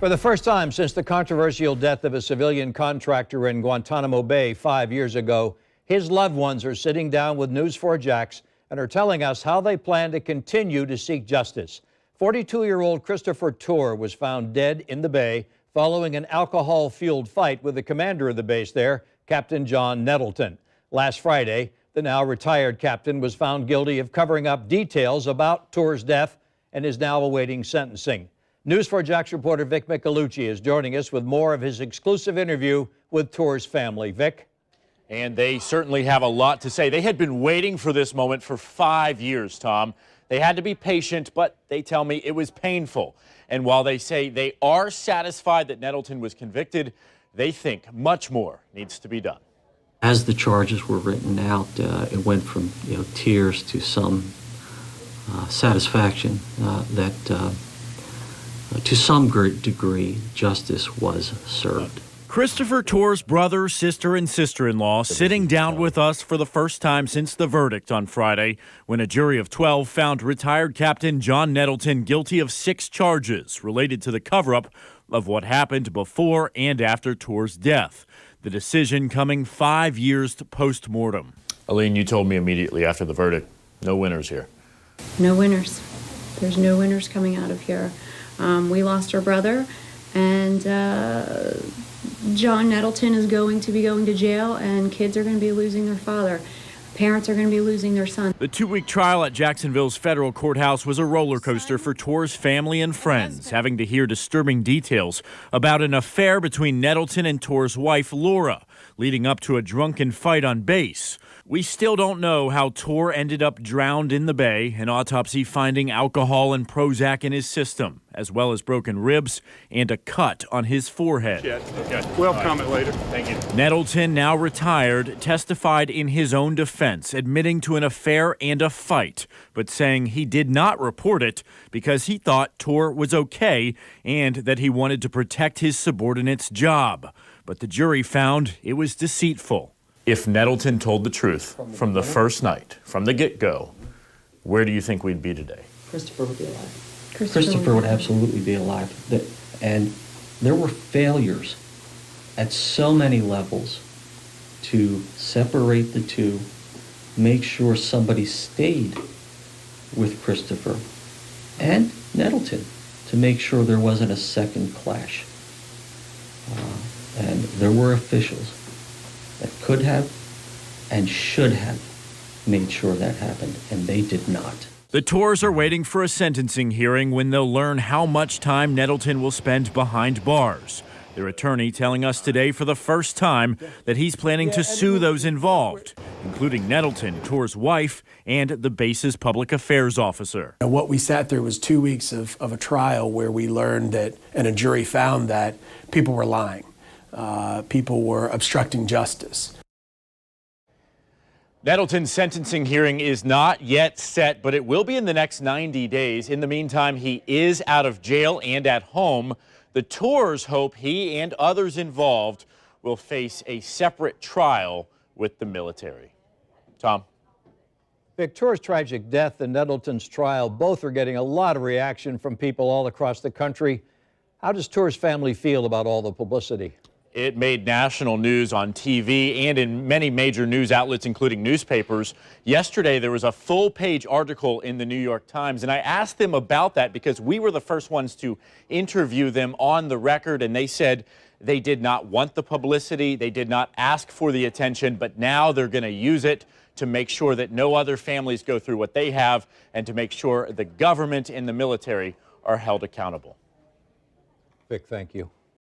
For the first time since the controversial death of a civilian contractor in Guantánamo Bay 5 years ago, his loved ones are sitting down with News 4 Jax and are telling us how they plan to continue to seek justice. 42-year-old Christopher Tour was found dead in the bay following an alcohol-fueled fight with the commander of the base there, Captain John Nettleton. Last Friday, the now retired captain was found guilty of covering up details about Tour's death and is now awaiting sentencing. News 4 Jax reporter Vic Micolucci is joining us with more of his exclusive interview with Tour's family. Vic? And they certainly have a lot to say. They had been waiting for this moment for 5 years, Tom. They had to be patient, but they tell me it was painful. And while they say they are satisfied that Nettleton was convicted, they think much more needs to be done. As the charges were written out, it went from tears to some satisfaction that to some degree justice was served. Christopher Tour's brother, sister, and sister-in-law sitting down with us for the first time since the verdict on Friday, when a jury of 12 found retired Captain John Nettleton guilty of 6 charges related to the cover-up of what happened before and after Tour's death. The decision coming 5 years post-mortem. Aline, you told me immediately after the verdict, no winners here. No winners. There's no winners coming out of here. We lost our brother, and John Nettleton is going to be going to jail, and kids are going to be losing their father. Parents are going to be losing their son. The 2-week trial at Jacksonville's federal courthouse was a roller coaster for Tour's family and friends, having to hear disturbing details about an affair between Nettleton and Tour's wife, Laura, leading up to a drunken fight on base. We still don't know how Tour ended up drowned in the bay, an autopsy finding alcohol and Prozac in his system, as well as broken ribs and a cut on his forehead. Okay. We'll comment later. Thank you. Nettleton, now retired, testified in his own defense, admitting to an affair and a fight, but saying he did not report it because he thought Tour was okay and that he wanted to protect his subordinate's job. But the jury found it was deceitful. If Nettleton told the truth from the first night, from the get-go, where do you think we'd be today? Christopher would be alive. Christopher would absolutely be alive. And there were failures at so many levels to separate the two, make sure somebody stayed with Christopher and Nettleton to make sure there wasn't a second clash. And there were officials that could have and should have made sure that happened, and they did not. The Tours are waiting for a sentencing hearing when they'll learn how much time Nettleton will spend behind bars. Their attorney telling us today for the first time that he's planning to sue those involved, including Nettleton, Tour's wife, and the base's public affairs officer. And what we sat through was 2 weeks of a trial where we learned that, and a jury found that people were lying. People were obstructing justice. Nettleton's sentencing hearing is not yet set, but it will be in the next 90 days. In the meantime, he is out of jail and at home. The Tours hope he and others involved will face a separate trial with the military. Tom? Vic, Tour's tragic death and Nettleton's trial both are getting a lot of reaction from people all across the country. How does Tour's family feel about all the publicity? It made national news on TV and in many major news outlets, including newspapers. Yesterday, there was a full-page article in the New York Times, and I asked them about that because we were the first ones to interview them on the record, and they said they did not want the publicity, they did not ask for the attention, but now they're going to use it to make sure that no other families go through what they have and to make sure the government and the military are held accountable. Vic, thank you.